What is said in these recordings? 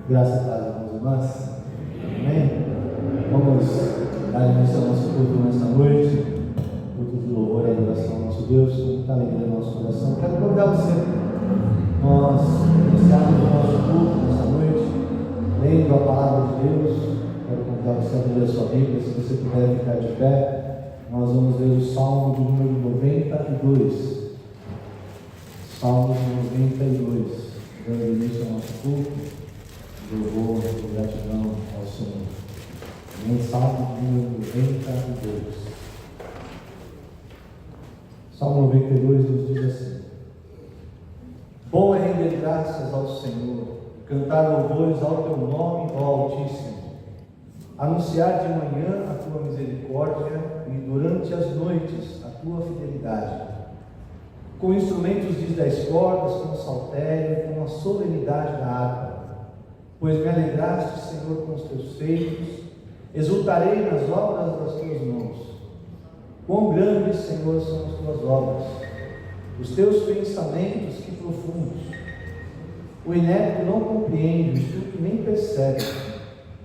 Graça e paz, irmãos e irmãs. Amém? Vamos dar início ao nosso culto nesta noite. Culto de louvor e adoração ao nosso Deus, com muita alegria no nosso coração. Quero convidar você. Nós iniciamos o nosso culto nesta noite, lendo a palavra de Deus. Quero convidar você a ler a sua Bíblia, se você puder ficar de pé. Nós vamos ler o Salmo de número 92. Salmo 92. Dando início ao nosso culto. Louvor e gratidão ao Senhor. Salmo de número 92. Salmo 92 nos diz assim: Bom é render graças ao Senhor, cantar louvores ao teu nome, ó Altíssimo, anunciar de manhã a tua misericórdia e durante as noites a tua fidelidade. Com instrumentos de 10 cordas, com o saltério, com a solenidade da harpa. Pois me alegraste, Senhor, com os teus feitos, exultarei nas obras das tuas mãos. Quão grandes, Senhor, são as tuas obras, os teus pensamentos, que profundos. O inepto não compreende, o estúpido nem percebe.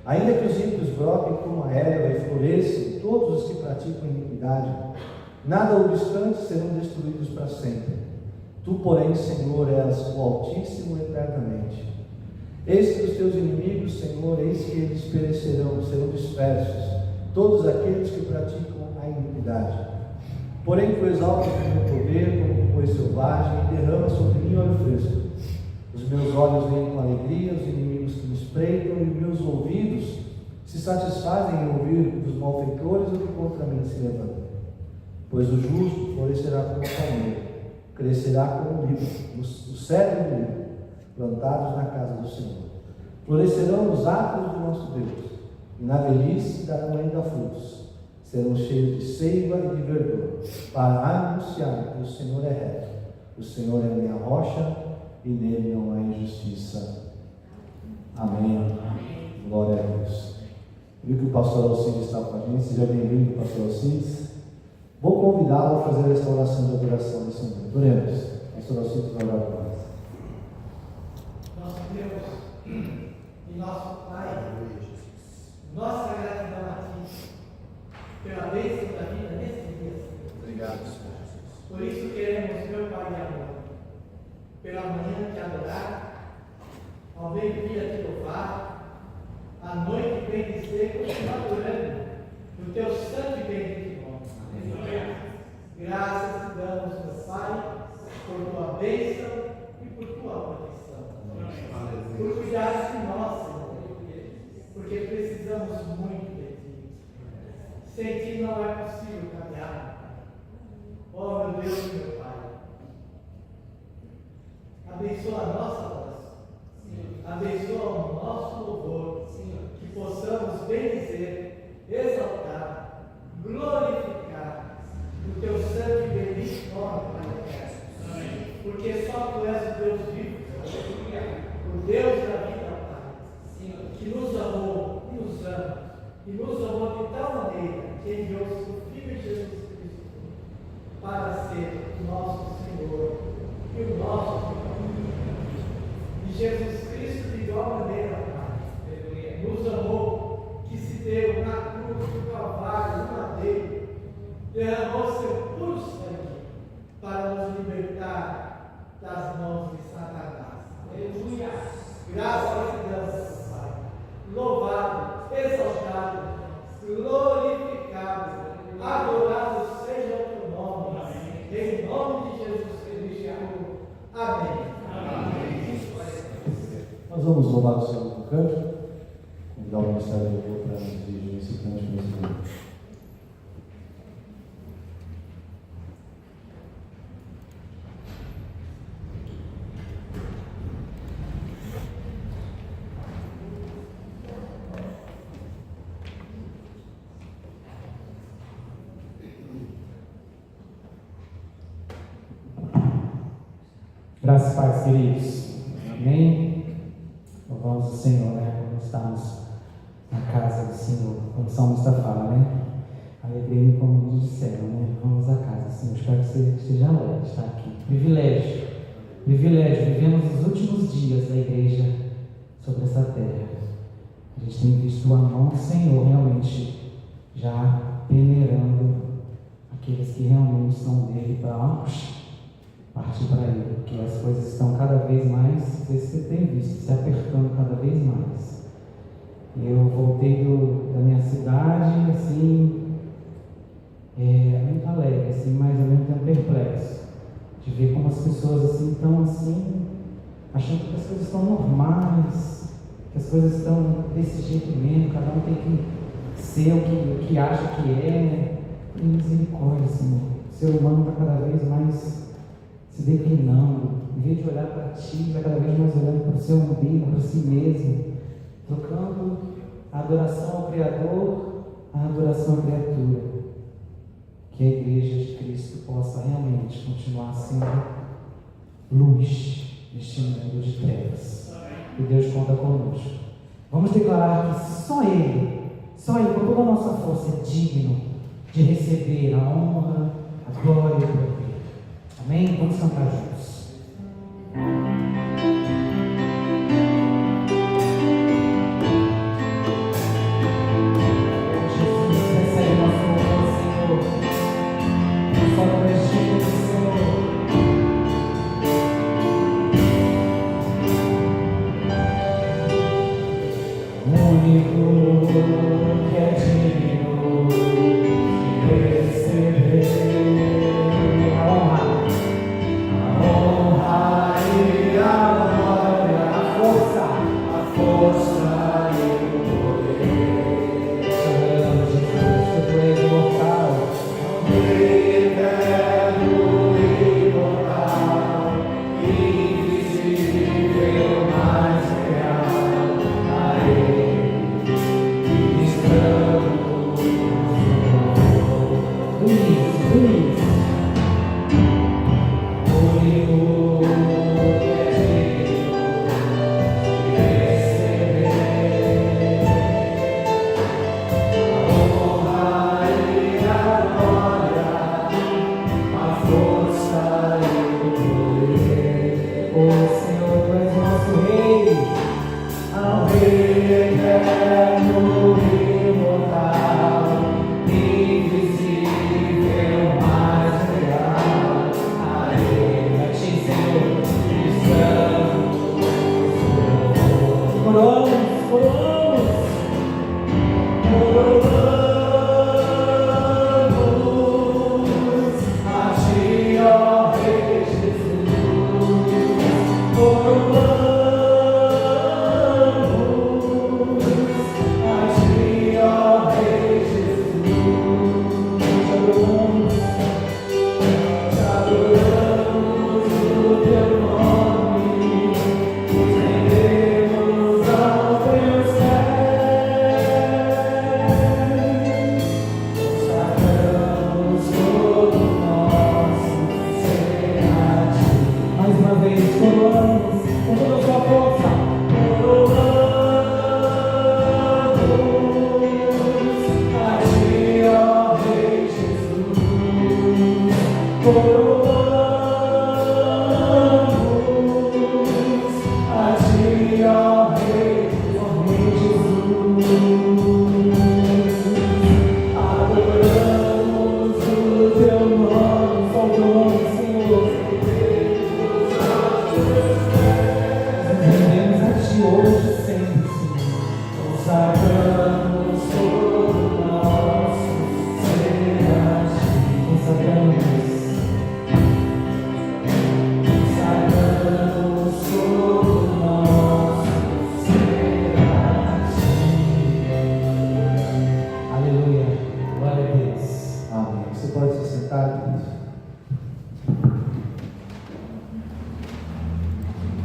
Ainda que os ímpios brotem como a erva e floresçam todos os que praticam iniquidade, nada obstante serão destruídos para sempre. Tu, porém, Senhor, és o Altíssimo eternamente. Eis que os teus inimigos, Senhor, eis que eles perecerão, serão dispersos, todos aqueles que praticam a iniquidade. Porém, tu exaltas o meu poder como um boi selvagem e derrama sobre mim óleo fresco. Os meus olhos veem com alegria os inimigos que me espreitam e meus ouvidos se satisfazem em ouvir dos malfeitores o que contra mim se levanta. Pois o justo florescerá como a palmeira, crescerá como o líbano, o cedro do líbano, plantados na casa do Senhor. Florescerão nos átrios do nosso Deus, e na velhice darão ainda frutos. Serão cheios de seiva e de verdor, para anunciar que o Senhor é reto. O Senhor é a minha rocha, e nele não há injustiça. Amém. Glória a Deus. Viu que o pastor Alcides está com a gente? Seja bem-vindo, pastor Alcides. Vou convidá-lo a fazer esta oração de adoração nesse momento. Oremos. Pastor Alcides vai orar por nós. Nosso Deus e nosso Pai, nossa gratidão a Ti pela bênção da vida nesse dia. Obrigado, Senhor Jesus. Por isso queremos, meu Pai de amor, pela manhã Te adorar, ao meio-dia Te louvar, à noite bendizer, continuar adorando no Teu santo e bendito nome. Graças Te damos, meu Pai, por Tua bênção e por Tua proteção. Por cuidar de nós, Senhor, porque precisamos muito de Ti. Sem Ti não é possível caminhar. Oh, meu Deus e meu Pai, abençoa a nossa voz, abençoa o nosso louvor, que possamos bendizer, exaltar, glorificar o Teu santo e bendito nome, Pai, porque só Tu és o Deus vivo, o Deus da vida, Pai, que nos amou e nos ama, e nos amou de tal maneira que enviou seu Filho Jesus Cristo para ser o nosso Senhor e o nosso Salvador. E Jesus Cristo, de igual maneira, Pai, nos amou, que se deu na cruz do Calvário, no madeiro, derramou seu puro sangue para nos libertar das mãos de Satanás. Aleluia! Graças a Deus, Pai. Louvado, exaltado, glorificado, adorado seja o Teu nome. Em nome de Jesus Cristo. Amém. Amém. Nós vamos louvar o Senhor com canto. Convidar o ministério do louvor para nos dirigir esse canto nesse momento. Graças e paz, queridos. Amém. Louvamos o Senhor, né? Quando estamos na casa do Senhor, como o salmista fala, né? Alegria, como nos disseram, né? Vamos à casa do Senhor. Espero que você esteja alegre de estar aqui. Privilégio. Vivemos os últimos dias da igreja sobre essa terra. A gente tem visto a mão do Senhor realmente já peneirando aqueles que realmente são dele para partir para ele, porque as coisas estão cada vez mais, não sei se você tem visto, se apertando cada vez mais. Eu voltei da minha cidade, assim, muito alegre, assim, mas ao mesmo tempo perplexo, de ver como as pessoas assim estão assim, achando que as coisas estão normais, que as coisas estão desse jeito mesmo, cada um tem que ser o que acha que é. Tem misericórdia, Senhor. O ser humano está cada vez mais se declinando, em vez de olhar para Ti, está cada vez mais olhando para o seu umbigo, para si mesmo, trocando a adoração ao Criador, a adoração à criatura. Que a Igreja de Cristo possa realmente continuar sendo luz neste mundo de trevas. E Deus conta conosco. Vamos declarar que só Ele, com toda a nossa força, é digno de receber a honra, a glória e o poder. Amém? Vamos cantar juntos.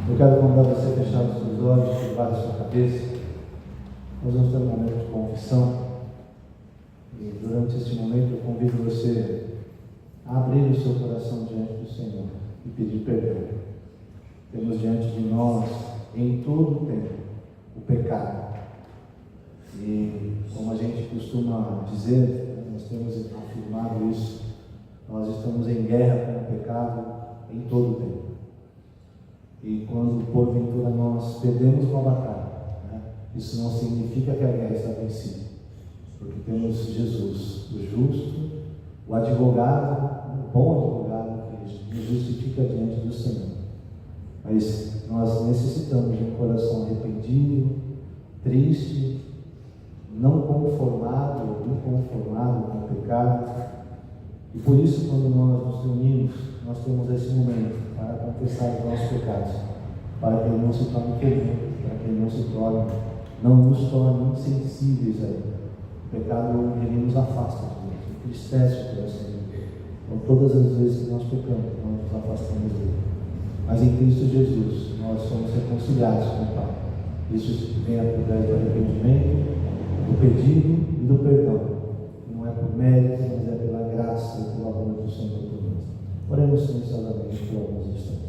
Eu quero convidar você a fechar os seus olhos, curvar a sua cabeça. Nós vamos ter um momento de confissão. E durante este momento eu convido você a abrir o seu coração diante do Senhor e pedir perdão. Temos diante de nós, em todo o tempo, o pecado. E como a gente costuma dizer, nós temos afirmado isso, nós estamos em guerra com o pecado em todo o tempo. E quando porventura nós perdemos uma batalha, Isso não significa que a guerra está vencida, porque temos Jesus, o justo, o advogado, o bom advogado que nos justifica diante do Senhor. Mas nós necessitamos de um coração arrependido, triste, não conformado ou inconformado com o pecado. E por isso, quando nós nos reunimos, nós temos esse momento para confessar os nossos pecados, para que Ele não se torne comum, para que Ele não nos torne insensíveis a Ele. O pecado, Ele nos afasta de Deus, entristece o coração de Deus. Então, todas as vezes que nós pecamos, nós nos afastamos dele. Mas em Cristo Jesus, nós somos reconciliados com o Pai. Isso vem através do arrependimento, do pedido e do perdão. Não é por mérito, mas é pela graça e pelo amor do Senhor por nós. Oremos silenciosamente por alguns instantes.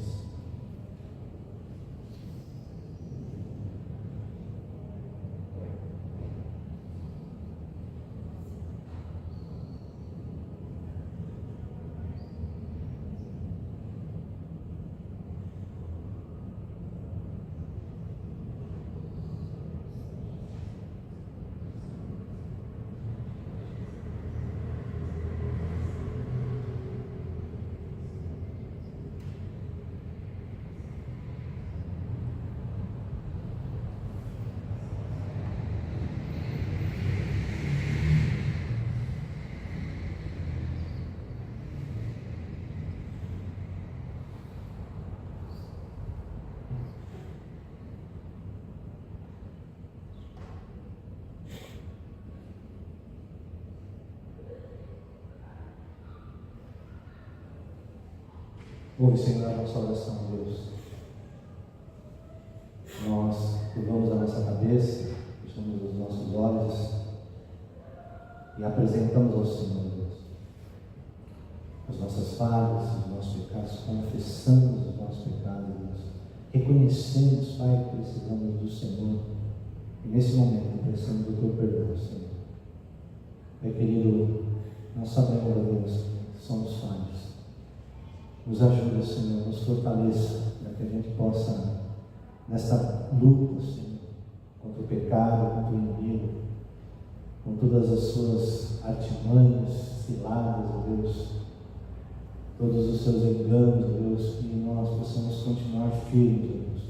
Ouve, Senhor, a nossa oração, Deus. Nós curvamos a nossa cabeça, fechamos os nossos olhos e apresentamos ao Senhor, Deus, as nossas falhas, os nossos pecados, confessamos os nossos pecados, Deus. Reconhecemos, Pai, que precisamos do Senhor e nesse momento precisamos do Teu perdão, Senhor. Pai querido, nós sabemos, Deus, que somos falhos. Nos ajuda, Senhor, nos fortaleça, para que a gente possa, nessa luta, Senhor, contra o pecado, contra o inimigo, com todas as suas artimanhas, ciladas, Deus, todos os seus enganos, Deus, que nós possamos continuar firmes, Deus,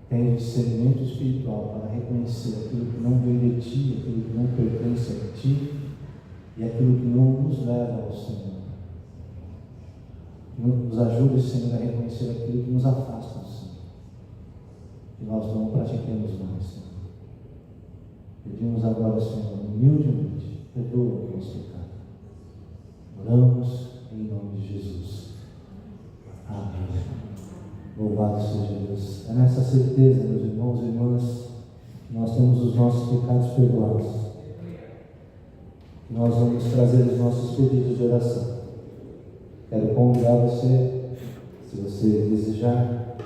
tendo discernimento espiritual para reconhecer aquilo que não vem de Ti, aquilo que não pertence a Ti e aquilo que não nos leva ao Senhor. Nos ajude, Senhor, a reconhecer aquilo que nos afasta do Senhor, que nós não pratiquemos mais, Senhor. Pedimos agora, Senhor, humildemente, perdoa o nosso pecado. Oramos em nome de Jesus. Amém. Louvado seja Deus. É nessa certeza, meus irmãos e irmãs, que nós temos os nossos pecados perdoados. Que nós vamos trazer os nossos pedidos de oração. Quero convidar você, se você desejar,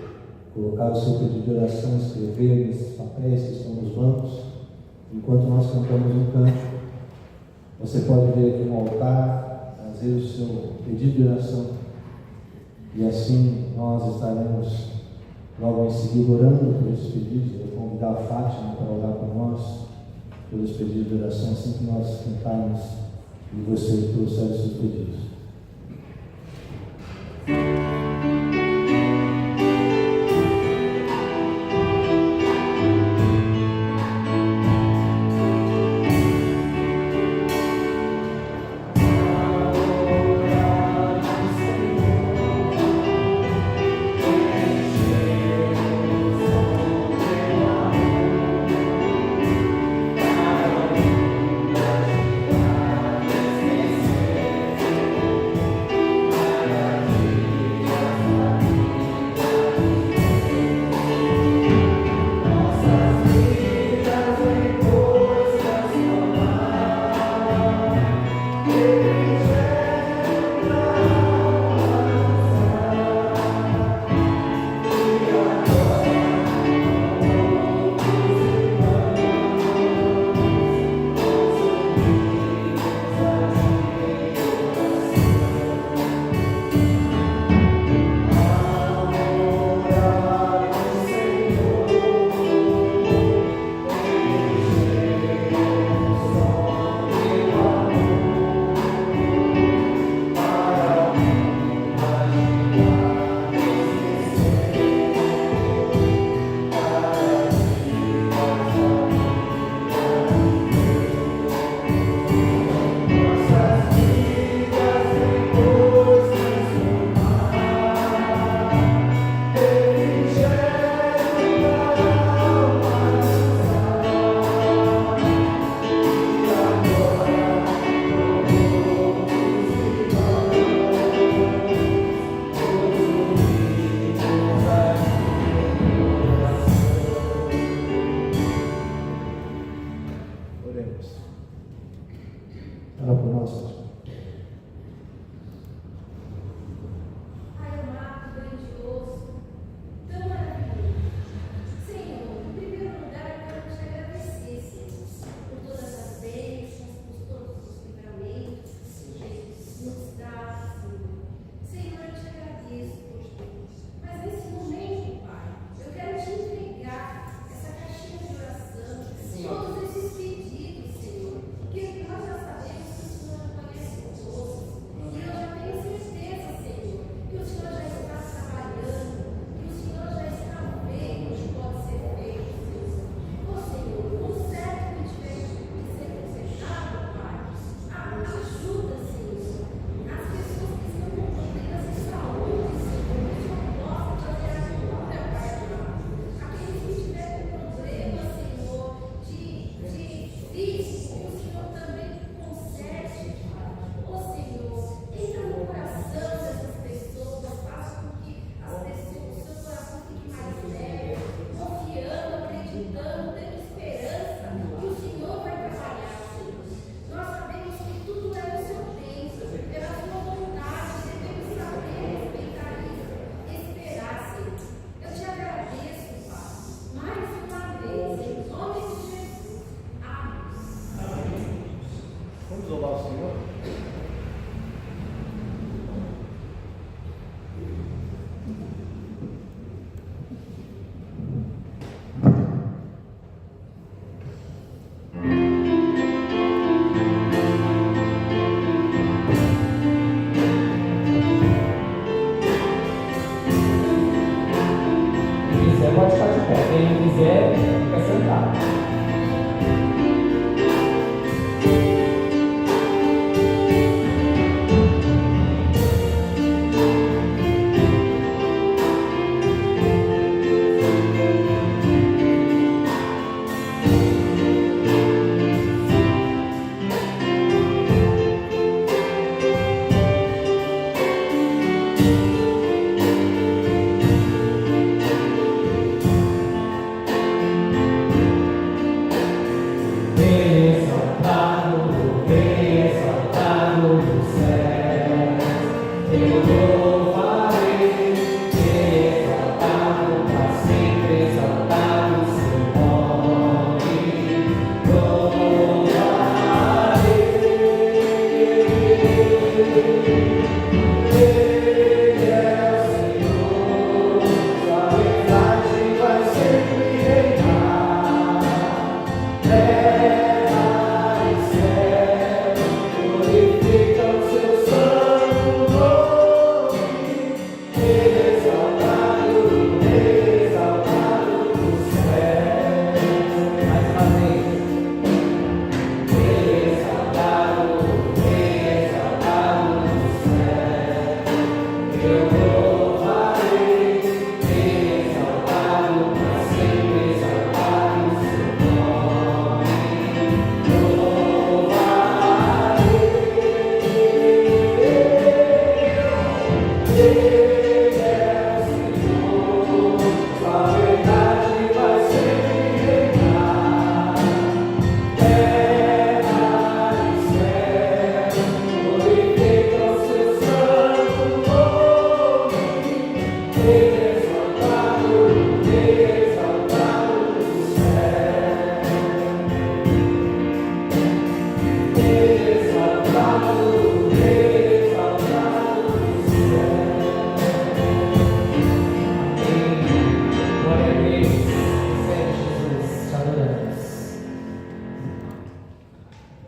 colocar o seu pedido de oração, escrever nesses papéis que estão nos bancos. Enquanto nós cantamos um canto, você pode vir aqui no altar, trazer o seu pedido de oração, e assim nós estaremos logo em seguida orando por esses pedidos. Eu vou convidar a Fátima para orar por nós, pelos pedidos de oração, assim que nós cantarmos e você trouxer os seus pedidos.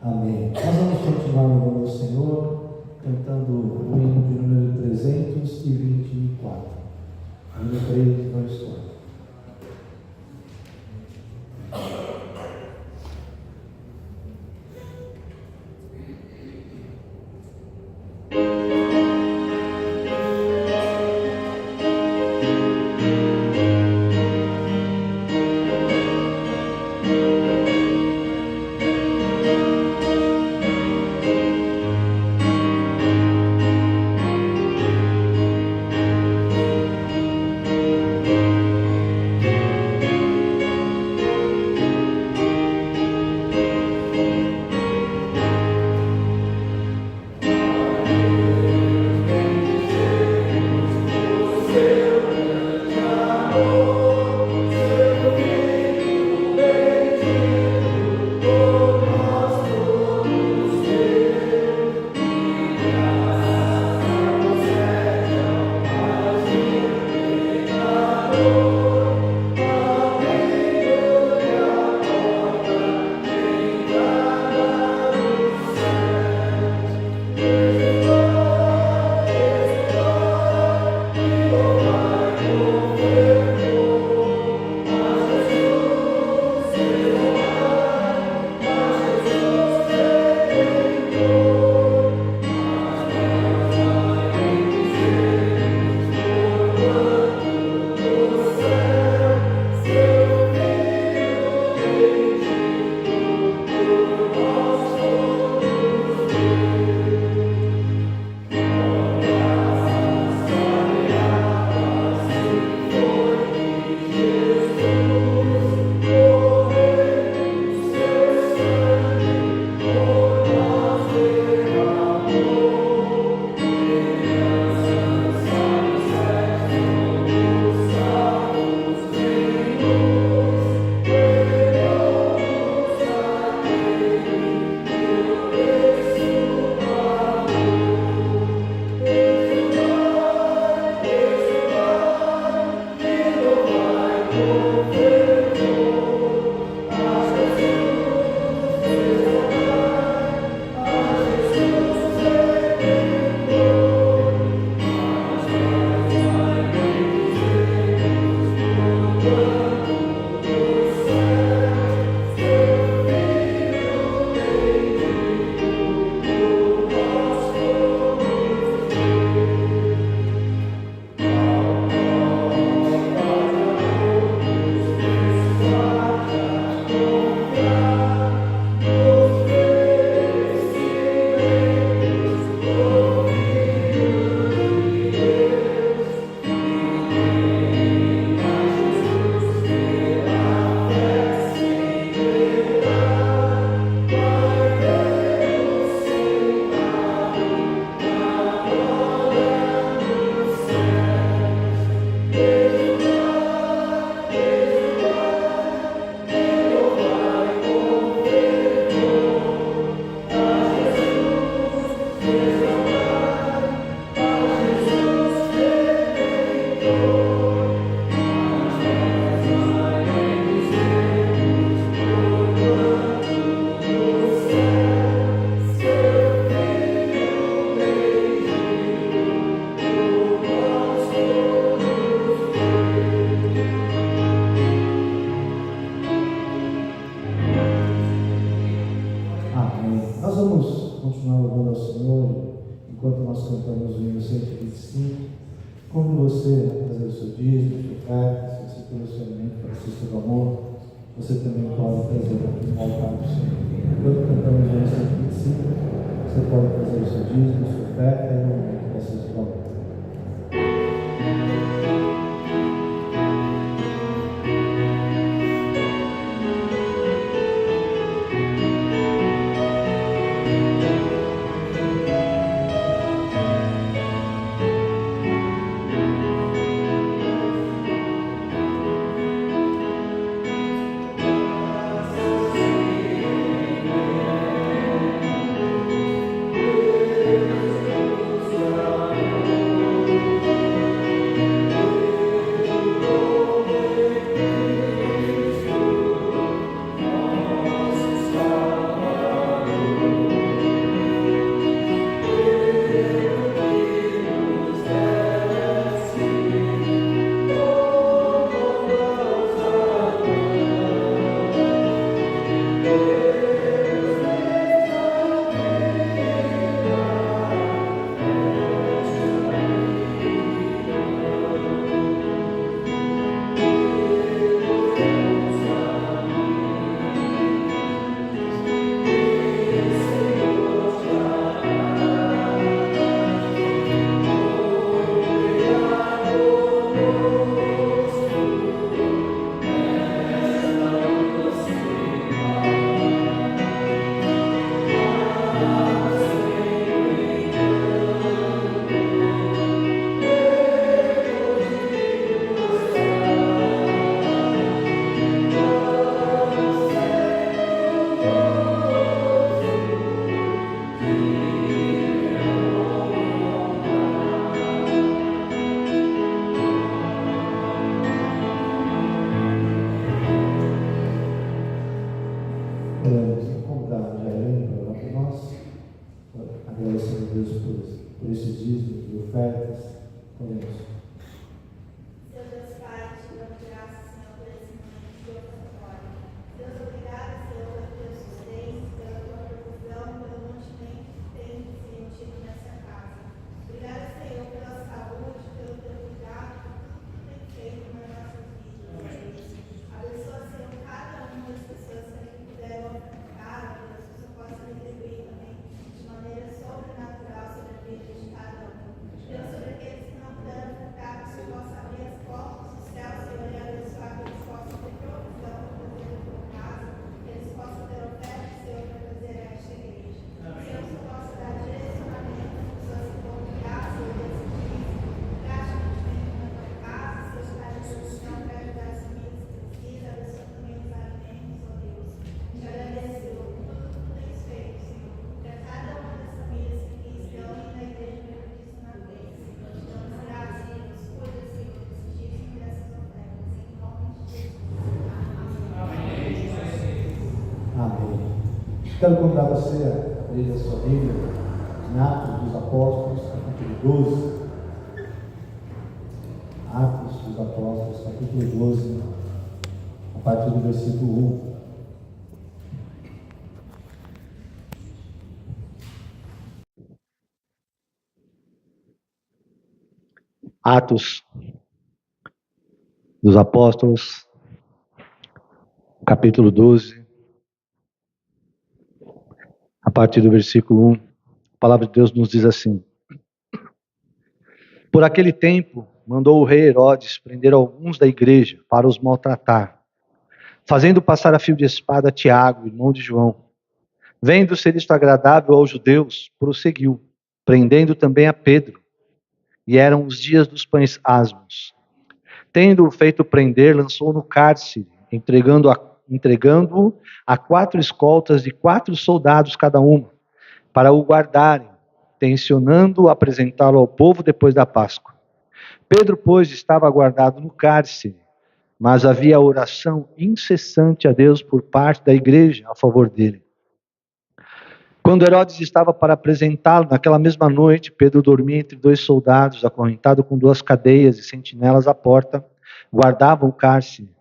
Amém. Nós vamos continuar louvando ao Senhor, cantando o hino de número 324. Número 3, 2, 4. Thank ouvindo 125. Convido você a fazer o seu dízimo, de oferta, se você tem o seu alimento para o seu amor, você também pode trazer aqui no altar do Senhor. Enquanto cantamos o 125, você pode fazer o seu dízimo, a sua oferta e o momento para o seu amor. Agradecendo a Deus por esse dízimo de ofertas. Oremos. Seu Deus Pai, te dou graças, Senhor, por esse momento de ofertório. Deus, obrigado, Senhor, pelo teu sustento, pela tua provisão, pelo mantimento que tens, Senhor, tido nessa casa. Obrigado, Senhor, pela saúde, pelo teu cuidado, por tudo que tem feito nas nossas vidas. Abençoa, Senhor, cada uma das pessoas que aqui puderam ofertar, Deus, que o Senhor possa retribuir também de maneira sobrenatural sobre a vida de cada um. Deus, sobre aqueles que não puderam ofertar, que o Senhor possa abrir as portas do céu, Senhor, e abençoar que eles possam ter provisão para fazer a tua casa, que eles possam ter oferta, Senhor, para fazer a esta igreja. Senhor, que o Senhor possa dar direcionamento às pessoas que vão criar, Senhor, desse dízimo, praticamente na tua casa, Senhor, está à disposição para ajudar as famílias que precisam, abençoa também os alimentos, ó Deus. Te agradeço, Senhor, por tudo que tu tens feito, Senhor, para cada uma das famílias que aqui estão e na igreja Metodista na Cruz. Te damos graças, Deus, cuida, Senhor, desse dízimo e dessas ofertas, em nome de Jesus. Amém. Quero convidar você a abrir a sua Bíblia em Atos dos Apóstolos, capítulo 12. Atos dos Apóstolos, capítulo 12, a partir do versículo 1. Atos dos Apóstolos, capítulo 12, a partir do versículo 1, a palavra de Deus nos diz assim: Por aquele tempo, mandou o rei Herodes prender alguns da igreja para os maltratar, fazendo passar a fio de espada Tiago, irmão de João. Vendo ser isto agradável aos judeus, prosseguiu, prendendo também a Pedro. E eram os dias dos pães asmos. Tendo-o feito prender, lançou no cárcere, entregando-o a 4 escoltas de 4 soldados cada uma, para o guardarem, tencionando apresentá-lo ao povo depois da Páscoa. Pedro, pois, estava guardado no cárcere, mas havia oração incessante a Deus por parte da igreja a favor dele. Quando Herodes estava para apresentá-lo, naquela mesma noite, Pedro dormia entre 2 soldados, acorrentado com 2 cadeias e sentinelas à porta, guardavam o cárcere.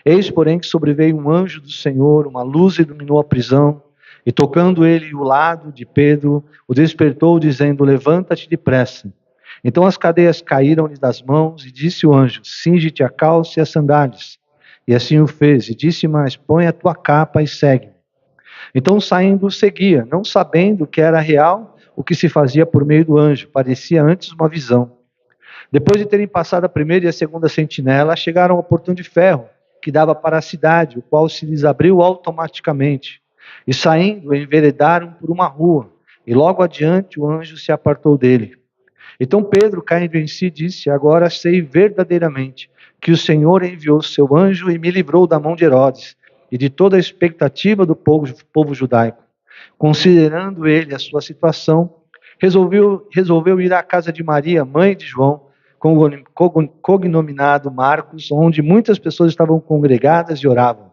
Eis, porém, que sobreveio um anjo do Senhor, uma luz iluminou a prisão, e tocando ele o lado de Pedro, o despertou, dizendo: Levanta-te depressa. Então as cadeias caíram-lhe das mãos, e disse o anjo: cinge-te a calça e as sandálias. E assim o fez, e disse mais: põe a tua capa e segue-me. Então saindo o seguia, não sabendo que era real o que se fazia por meio do anjo, parecia antes uma visão. Depois de terem passado a primeira e a segunda sentinela, chegaram ao portão de ferro, que dava para a cidade, o qual se lhes abriu automaticamente. E saindo, enveredaram por uma rua, e logo adiante o anjo se apartou dele. Então Pedro, caindo em si, disse: agora sei verdadeiramente que o Senhor enviou seu anjo e me livrou da mão de Herodes e de toda a expectativa do povo judaico. Considerando ele a sua situação, resolveu ir à casa de Maria, mãe de João, cognominado Marcos, onde muitas pessoas estavam congregadas e oravam.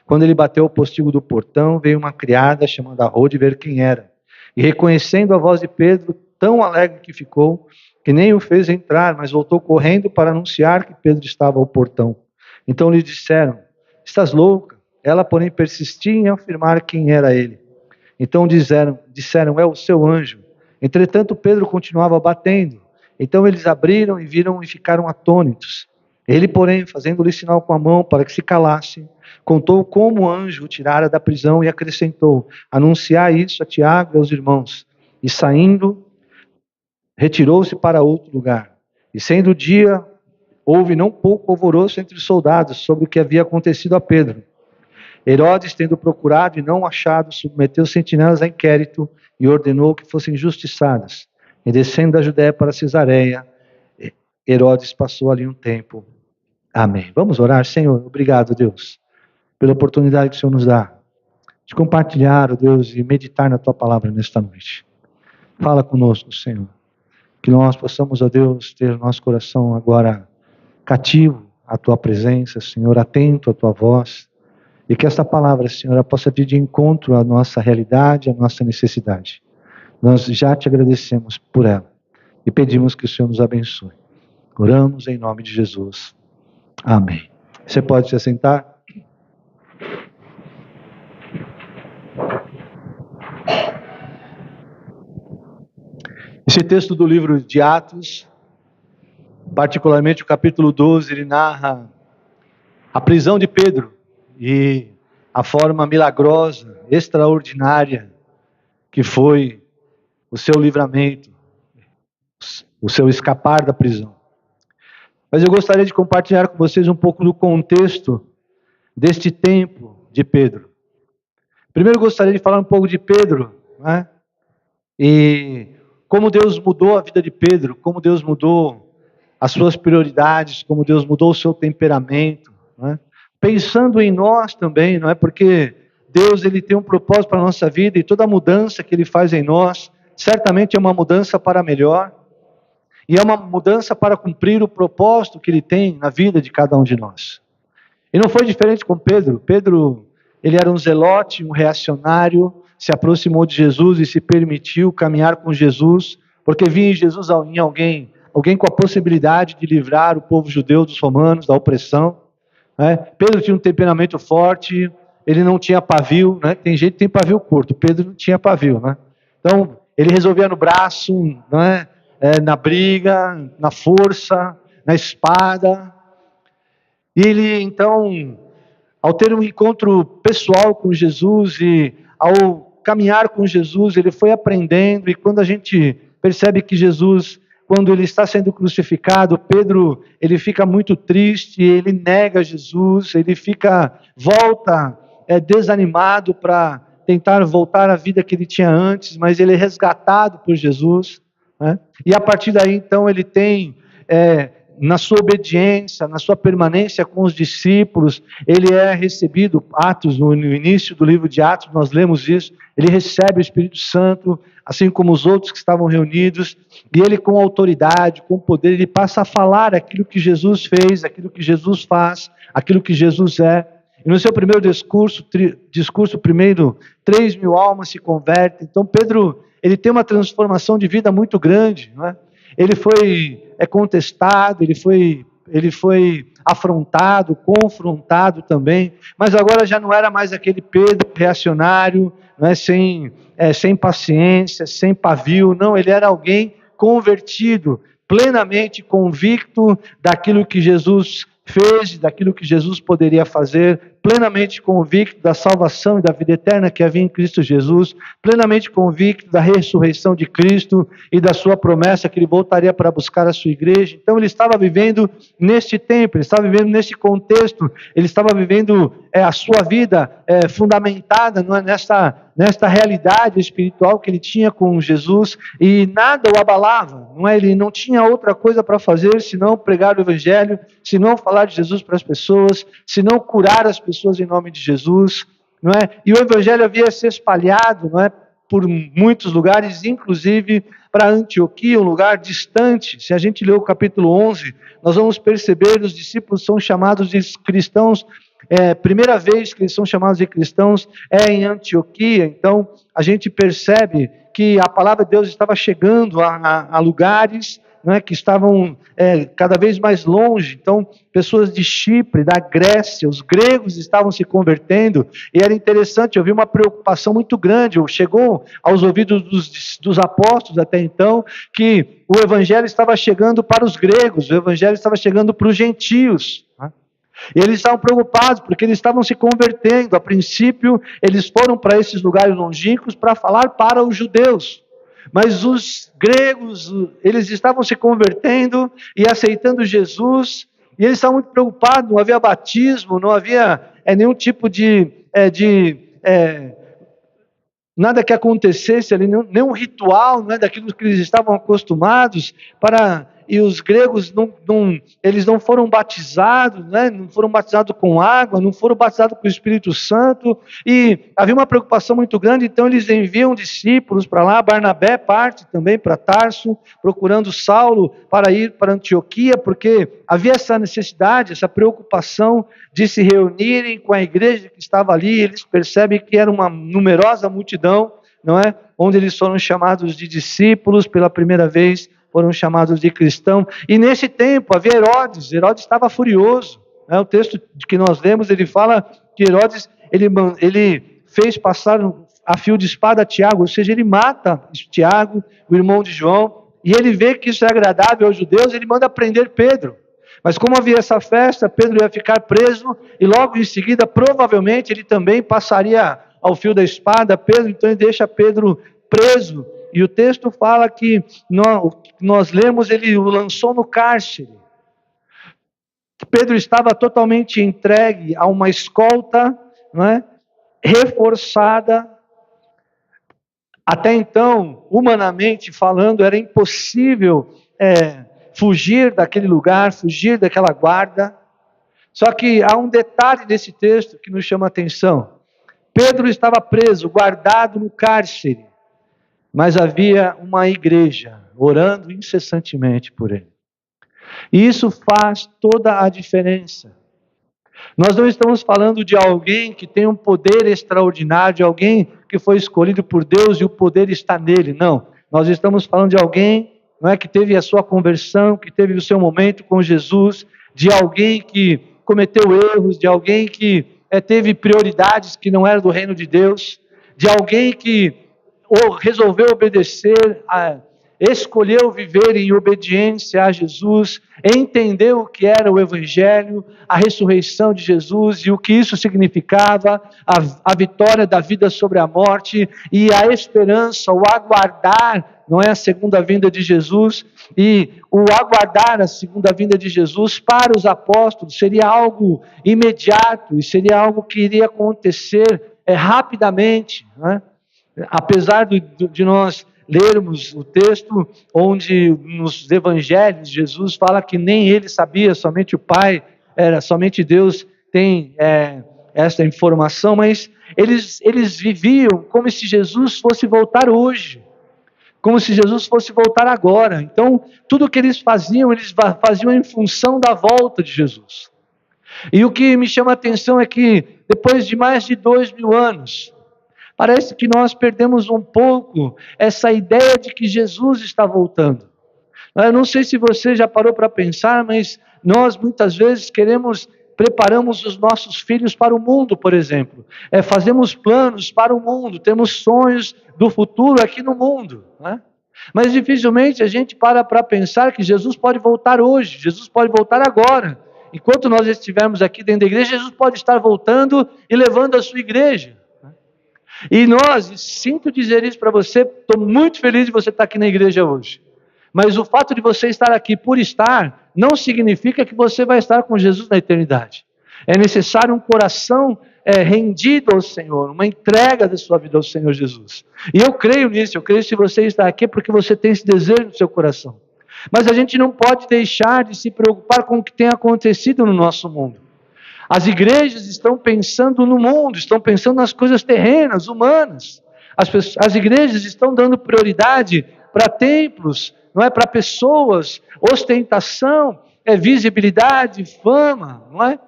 Quando ele bateu o postigo do portão, veio uma criada chamada Rode ver quem era. E reconhecendo a voz de Pedro, tão alegre que ficou, que nem o fez entrar, mas voltou correndo para anunciar que Pedro estava ao portão. Então lhe disseram: estás louca? Ela, porém, persistia em afirmar quem era ele. Então disseram: é o seu anjo. Entretanto, Pedro continuava batendo. Então eles abriram e viram e ficaram atônitos. Ele, porém, fazendo-lhe sinal com a mão para que se calasse, contou como o anjo o tirara da prisão e acrescentou: anunciai isso a Tiago e aos irmãos. E saindo, retirou-se para outro lugar. E sendo dia, houve não pouco alvoroço entre os soldados sobre o que havia acontecido a Pedro. Herodes, tendo procurado e não achado, submeteu sentinelas a inquérito e ordenou que fossem justiçadas. E descendo da Judéia para Cesareia, Herodes passou ali um tempo. Amém. Vamos orar. Senhor, obrigado, Deus, pela oportunidade que o Senhor nos dá de compartilhar, ó Deus, e meditar na Tua palavra nesta noite. Fala conosco, Senhor. Que nós possamos, ó Deus, ter o nosso coração agora cativo à Tua presença, Senhor, atento à Tua voz. E que esta palavra, Senhor, possa vir de encontro à nossa realidade, à nossa necessidade. Nós já te agradecemos por ela e pedimos que o Senhor nos abençoe. Oramos em nome de Jesus. Amém. Você pode se assentar? Esse texto do livro de Atos, particularmente o capítulo 12, ele narra a prisão de Pedro e a forma milagrosa, extraordinária, que foi o seu livramento, o seu escapar da prisão. Mas eu gostaria de compartilhar com vocês um pouco do contexto deste tempo de Pedro. Primeiro eu gostaria de falar um pouco de Pedro, né? E como Deus mudou a vida de Pedro, como Deus mudou as suas prioridades, como Deus mudou o seu temperamento, né? Pensando em nós também, não é? Porque Deus, ele tem um propósito para a nossa vida e toda mudança que ele faz em nós, certamente é uma mudança para melhor e é uma mudança para cumprir o propósito que ele tem na vida de cada um de nós. E não foi diferente com Pedro. Pedro, ele era um zelote, um reacionário, se aproximou de Jesus e se permitiu caminhar com Jesus, porque via em Jesus em alguém com a possibilidade de livrar o povo judeu dos romanos, da opressão. Né? Pedro tinha um temperamento forte, ele não tinha pavio, né? Tem gente que tem pavio curto, Pedro não tinha pavio, né? Então, ele resolvia no braço, né? Na briga, na força, na espada. E ele, então, ao ter um encontro pessoal com Jesus e ao caminhar com Jesus, ele foi aprendendo, e quando a gente percebe que Jesus, quando ele está sendo crucificado, Pedro, ele fica muito triste, ele nega Jesus, ele volta desanimado para tentar voltar à vida que ele tinha antes, mas ele é resgatado por Jesus, né? E a partir daí, então, ele tem, na sua obediência, na sua permanência com os discípulos, ele é recebido, Atos, no início do livro de Atos, nós lemos isso, ele recebe o Espírito Santo, assim como os outros que estavam reunidos, e ele com autoridade, com poder, ele passa a falar aquilo que Jesus fez, aquilo que Jesus faz, aquilo que Jesus é. E no seu primeiro discurso primeiro, 3.000 almas se convertem. Então Pedro, ele tem uma transformação de vida muito grande, não é? Ele foi contestado, ele foi afrontado, confrontado também, mas agora já não era mais aquele Pedro reacionário, não é? Sem paciência, sem pavio, não, ele era alguém convertido. plenamente convicto daquilo que Jesus fez, daquilo que Jesus poderia fazer, plenamente convicto da salvação e da vida eterna que havia em Cristo Jesus, plenamente convicto da ressurreição de Cristo e da sua promessa que ele voltaria para buscar a sua igreja. Então ele estava vivendo neste tempo, ele estava vivendo neste contexto, ele estava vivendo a sua vida fundamentada, não é, nesta realidade espiritual que ele tinha com Jesus, e nada o abalava, não é? Ele não tinha outra coisa para fazer senão pregar o evangelho, senão falar de Jesus para as pessoas, senão curar as pessoas em nome de Jesus, não é? E o evangelho havia se espalhado, não é, por muitos lugares, inclusive para Antioquia, um lugar distante. Se a gente ler o capítulo 11, nós vamos perceber que os discípulos são chamados de cristãos. Primeira vez que eles são chamados de cristãos é em Antioquia. Então a gente percebe que a palavra de Deus estava chegando a lugares, não é, que estavam cada vez mais longe. Então pessoas de Chipre, da Grécia, os gregos estavam se convertendo, e era interessante, eu vi uma preocupação muito grande, chegou aos ouvidos dos apóstolos até então, que o evangelho estava chegando para os gregos, o evangelho estava chegando para os gentios, né? E eles estavam preocupados, porque eles estavam se convertendo. A princípio, eles foram para esses lugares longínquos para falar para os judeus. Mas os gregos, eles estavam se convertendo e aceitando Jesus, e eles estavam muito preocupados, não havia batismo, não havia nenhum tipo de nada que acontecesse ali, nenhum ritual, não é, daquilo que eles estavam acostumados e os gregos eles não foram batizados, né? Não foram batizados com água, não foram batizados com o Espírito Santo, e havia uma preocupação muito grande. Então eles enviam discípulos para lá. Barnabé parte também para Tarso, procurando Saulo para ir para Antioquia, porque havia essa necessidade, essa preocupação de se reunirem com a igreja que estava ali. Eles percebem que era uma numerosa multidão, não é? Onde eles foram chamados de discípulos pela primeira vez, foram chamados de cristão. E nesse tempo havia Herodes estava furioso, né? O texto que nós lemos, ele fala que Herodes, ele fez passar a fio de espada a Tiago, ou seja, ele mata Tiago, o irmão de João, e ele vê que isso é agradável aos judeus, ele manda prender Pedro. Mas como havia essa festa, Pedro ia ficar preso, e logo em seguida, provavelmente, ele também passaria ao fio da espada, Pedro, então ele deixa Pedro preso. E o texto fala que nós lemos, ele o lançou no cárcere. Pedro estava totalmente entregue a uma escolta, não é, reforçada. Até então, humanamente falando, era impossível fugir daquele lugar, fugir daquela guarda. Só que há um detalhe nesse texto que nos chama a atenção. Pedro estava preso, guardado no cárcere, mas havia uma igreja orando incessantemente por ele. E isso faz toda a diferença. Nós não estamos falando de alguém que tem um poder extraordinário, de alguém que foi escolhido por Deus e o poder está nele. Não. Nós estamos falando de alguém, não é, que teve a sua conversão, que teve o seu momento com Jesus, de alguém que cometeu erros, de alguém que teve prioridades que não eram do reino de Deus, de alguém que resolveu obedecer, escolheu viver em obediência a Jesus, entendeu o que era o Evangelho, a ressurreição de Jesus e o que isso significava, a vitória da vida sobre a morte e a esperança, o aguardar, não é, a segunda vinda de Jesus. E o aguardar a segunda vinda de Jesus para os apóstolos seria algo imediato e seria algo que iria acontecer rapidamente, não é? Apesar de nós lermos o texto onde nos evangelhos Jesus fala que nem ele sabia, somente o Pai, somente Deus tem essa informação, mas eles viviam como se Jesus fosse voltar hoje, como se Jesus fosse voltar agora. Então tudo que eles faziam em função da volta de Jesus. E o que me chama a atenção é que depois de mais de 2000 anos, parece que nós perdemos um pouco essa ideia de que Jesus está voltando. Eu não sei se você já parou para pensar, mas nós muitas vezes preparamos os nossos filhos para o mundo, por exemplo. Fazemos planos para o mundo, temos sonhos do futuro aqui no mundo, né? Mas dificilmente a gente para pensar que Jesus pode voltar hoje, Jesus pode voltar agora. Enquanto nós estivermos aqui dentro da igreja, Jesus pode estar voltando e levando a sua igreja. E nós, sinto dizer isso para você, estou muito feliz de você estar aqui na igreja hoje. Mas o fato de você estar aqui por estar, não significa que você vai estar com Jesus na eternidade. É necessário um coração rendido ao Senhor, uma entrega da sua vida ao Senhor Jesus. E eu creio nisso, eu creio que se você está aqui é porque você tem esse desejo no seu coração. Mas a gente não pode deixar de se preocupar com o que tem acontecido no nosso mundo. As igrejas estão pensando no mundo, estão pensando nas coisas terrenas, humanas. As igrejas estão dando prioridade para templos, não é, para pessoas, ostentação, visibilidade, fama, não é?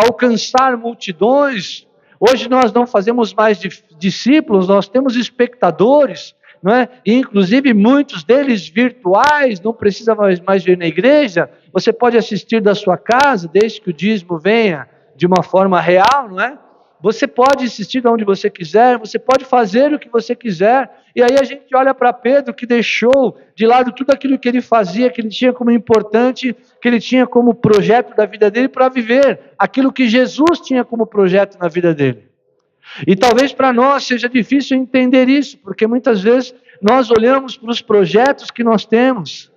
Alcançar multidões. Hoje nós não fazemos mais discípulos, nós temos espectadores, não é? E inclusive muitos deles virtuais, não precisa mais vir na igreja, você pode assistir da sua casa, desde que o dízimo venha de uma forma real, não é? Você pode assistir de onde você quiser, você pode fazer o que você quiser, e aí a gente olha para Pedro, que deixou de lado tudo aquilo que ele fazia, que ele tinha como importante, que ele tinha como projeto da vida dele, para viver aquilo que Jesus tinha como projeto na vida dele. E talvez para nós seja difícil entender isso, porque muitas vezes nós olhamos para os projetos que nós temos,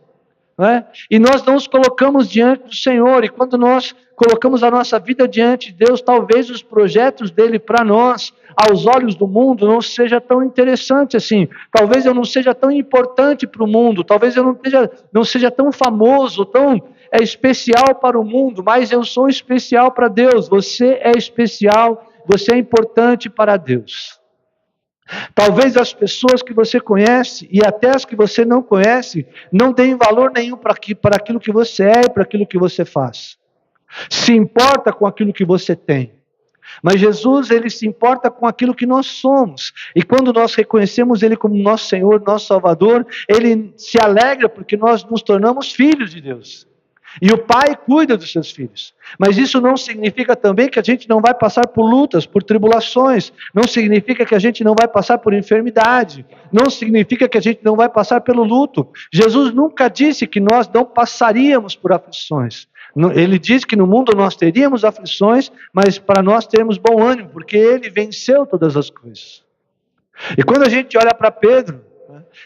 não é? E nós não os colocamos diante do Senhor, e quando nós colocamos a nossa vida diante de Deus, talvez os projetos dele para nós, aos olhos do mundo, não seja tão interessante assim. Talvez eu não seja tão importante para o mundo, talvez eu não seja tão famoso, tão especial para o mundo, mas eu sou especial para Deus. Você é especial, você é importante para Deus. Talvez as pessoas que você conhece e até as que você não conhece não deem valor nenhum para aquilo que você é e para aquilo que você faz. Se importa com aquilo que você tem. Mas Jesus, ele se importa com aquilo que nós somos. E quando nós reconhecemos ele como nosso Senhor, nosso Salvador, ele se alegra porque nós nos tornamos filhos de Deus. E o Pai cuida dos seus filhos. Mas isso não significa também que a gente não vai passar por lutas, por tribulações. Não significa que a gente não vai passar por enfermidade. Não significa que a gente não vai passar pelo luto. Jesus nunca disse que nós não passaríamos por aflições. Ele diz que no mundo nós teríamos aflições, mas para nós termos bom ânimo, porque ele venceu todas as coisas. E quando a gente olha para Pedro,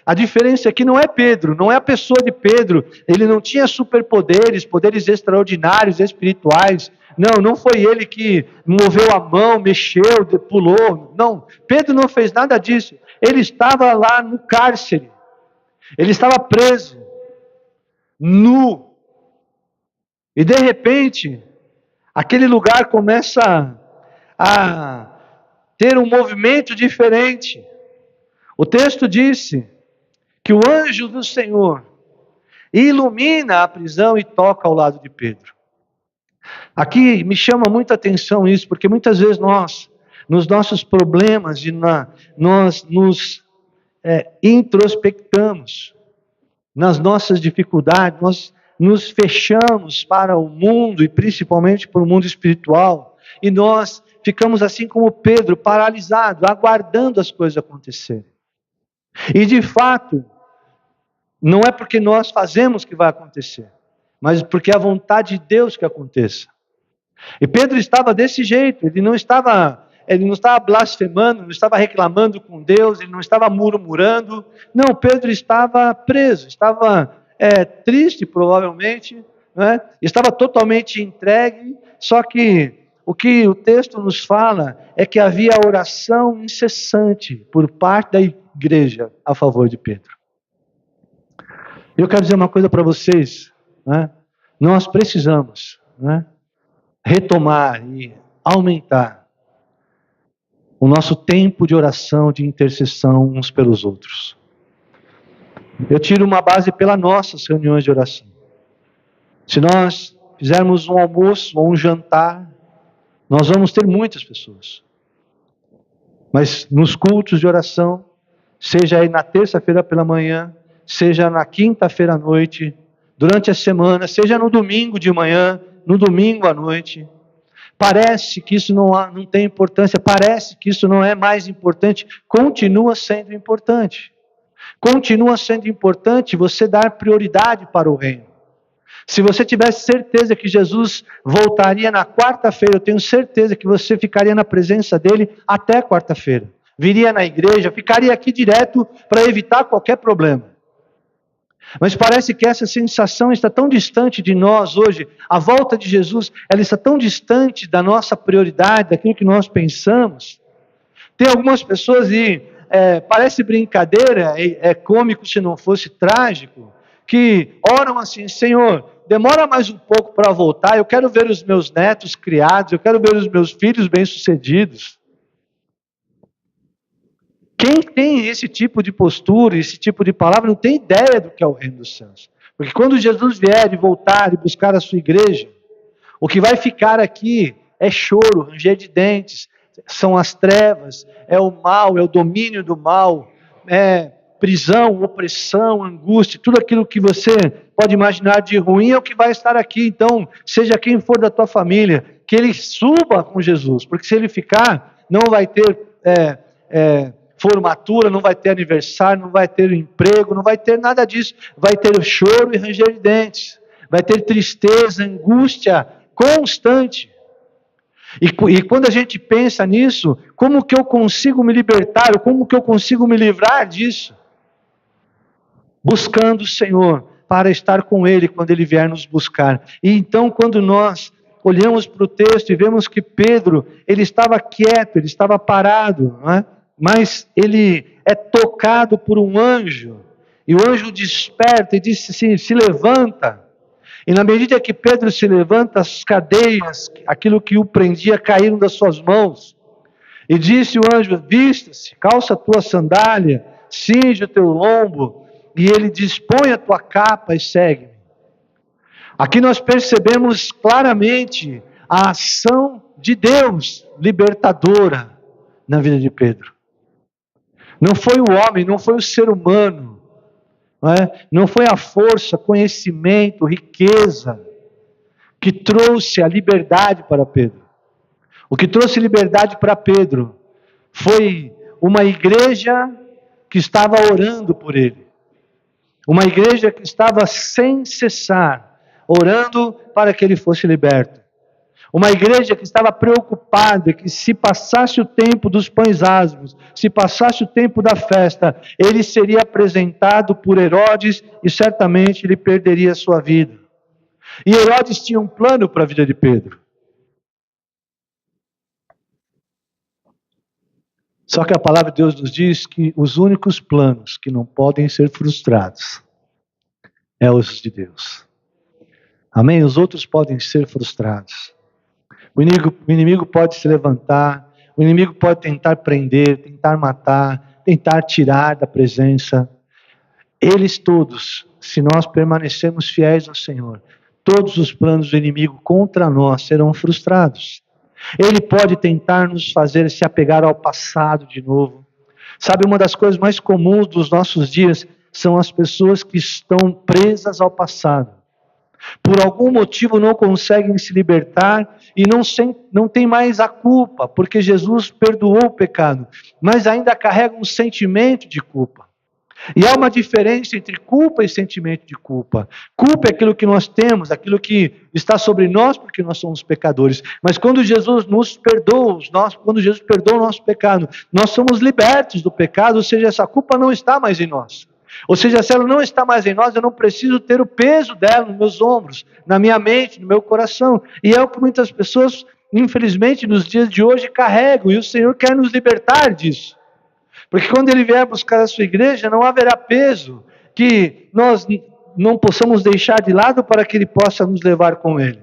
a diferença aqui não é Pedro, não é a pessoa de Pedro, ele não tinha superpoderes, poderes extraordinários, espirituais, não foi ele que moveu a mão, mexeu, pulou, não, Pedro não fez nada disso, ele estava lá no cárcere, ele estava preso, nu, e de repente, aquele lugar começa a ter um movimento diferente. O texto disse que o anjo do Senhor ilumina a prisão e toca ao lado de Pedro. Aqui me chama muita atenção isso, porque muitas vezes nós, nos nossos problemas, nós nos introspectamos nas nossas dificuldades, nós nos fechamos para o mundo e principalmente para o mundo espiritual, e nós ficamos assim como Pedro, paralisados, aguardando as coisas acontecerem. E de fato, não é porque nós fazemos que vai acontecer, mas porque é a vontade de Deus que aconteça. E Pedro estava desse jeito, ele não estava blasfemando, não estava reclamando com Deus, ele não estava murmurando. Não, Pedro estava preso, estava triste provavelmente, né? Estava totalmente entregue, só que o que o texto nos fala é que havia oração incessante por parte da igreja a favor de Pedro. Eu quero dizer uma coisa para vocês, né? Nós precisamos, né, retomar e aumentar o nosso tempo de oração, de intercessão uns pelos outros. Eu tiro uma base pelas nossas reuniões de oração. Se nós fizermos um almoço ou um jantar, nós vamos ter muitas pessoas. Mas nos cultos de oração, seja aí na terça-feira pela manhã, seja na quinta-feira à noite, durante a semana, seja no domingo de manhã, no domingo à noite, parece que isso não tem importância, parece que isso não é mais importante, continua sendo importante. Continua sendo importante você dar prioridade para o reino. Se você tivesse certeza que Jesus voltaria na quarta-feira, eu tenho certeza que você ficaria na presença dele até quarta-feira. Viria na igreja, ficaria aqui direto para evitar qualquer problema. Mas parece que essa sensação está tão distante de nós hoje. A volta de Jesus, ela está tão distante da nossa prioridade, daquilo que nós pensamos. Tem algumas pessoas, e parece brincadeira, é cômico se não fosse trágico, que oram assim: Senhor, demora mais um pouco para voltar, eu quero ver os meus netos criados, eu quero ver os meus filhos bem-sucedidos. Quem tem esse tipo de postura, esse tipo de palavra, não tem ideia do que é o reino dos céus. Porque quando Jesus vier e voltar e buscar a sua igreja, o que vai ficar aqui é choro, ranger de dentes, são as trevas, é o mal, é o domínio do mal, é prisão, opressão, angústia, tudo aquilo que você pode imaginar de ruim é o que vai estar aqui. Então, seja quem for da tua família, que ele suba com Jesus, porque se ele ficar, não vai ter formatura, não vai ter aniversário, não vai ter emprego, não vai ter nada disso. Vai ter choro e ranger de dentes, vai ter tristeza, angústia constante. E quando a gente pensa nisso, como que eu consigo me libertar, como que eu consigo me livrar disso? Buscando o Senhor, para estar com Ele quando Ele vier nos buscar. E então, quando nós olhamos para o texto e vemos que Pedro, ele estava quieto, ele estava parado, não é? Mas ele é tocado por um anjo, e o anjo desperta e diz assim: se levanta. E na medida que Pedro se levanta, as cadeias, aquilo que o prendia, caíram das suas mãos. E disse o anjo: vista-se, calça a tua sandália, cinge o teu lombo. E ele diz: põe a tua capa e segue-me. Aqui nós percebemos claramente a ação de Deus libertadora na vida de Pedro. Não foi o homem, não foi o ser humano, não foi a força, conhecimento, riqueza que trouxe a liberdade para Pedro. O que trouxe liberdade para Pedro foi uma igreja que estava orando por ele. Uma igreja que estava sem cessar orando para que ele fosse liberto. Uma igreja que estava preocupada que se passasse o tempo dos pães asmos, se passasse o tempo da festa, ele seria apresentado por Herodes e certamente ele perderia a sua vida. E Herodes tinha um plano para a vida de Pedro. Só que a palavra de Deus nos diz que os únicos planos que não podem ser frustrados é os de Deus. Amém? Os outros podem ser frustrados. O inimigo pode se levantar, o inimigo pode tentar prender, tentar matar, tentar tirar da presença. Eles todos, se nós permanecermos fiéis ao Senhor, todos os planos do inimigo contra nós serão frustrados. Ele pode tentar nos fazer se apegar ao passado de novo. Sabe, uma das coisas mais comuns dos nossos dias são as pessoas que estão presas ao passado. Por algum motivo não conseguem se libertar e não tem mais a culpa, porque Jesus perdoou o pecado, mas ainda carregam um sentimento de culpa. E há uma diferença entre culpa e sentimento de culpa. Culpa é aquilo que nós temos, aquilo que está sobre nós porque nós somos pecadores. Mas quando Jesus nos perdoa, quando Jesus perdoa o nosso pecado, nós somos libertos do pecado, ou seja, essa culpa não está mais em nós. Ou seja, se ela não está mais em nós, eu não preciso ter o peso dela nos meus ombros, na minha mente, no meu coração. E é o que muitas pessoas, infelizmente, nos dias de hoje carregam. E o Senhor quer nos libertar disso. Porque quando Ele vier buscar a sua igreja, não haverá peso que nós não possamos deixar de lado para que Ele possa nos levar com Ele.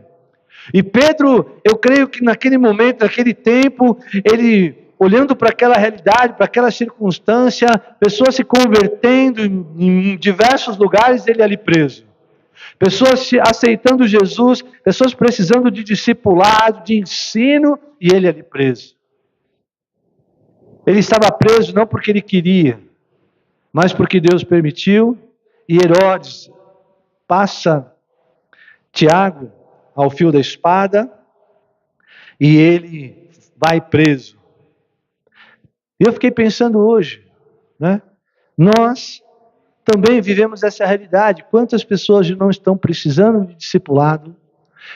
E Pedro, eu creio que naquele momento, naquele tempo, ele, olhando para aquela realidade, para aquela circunstância, pessoas se convertendo em diversos lugares, ele ali preso. Pessoas aceitando Jesus, pessoas precisando de discipulado, de ensino, e ele ali preso. Ele estava preso não porque ele queria, mas porque Deus permitiu, e Herodes passa Tiago ao fio da espada, e ele vai preso. E eu fiquei pensando hoje, nós também vivemos essa realidade. Quantas pessoas não estão precisando de discipulado?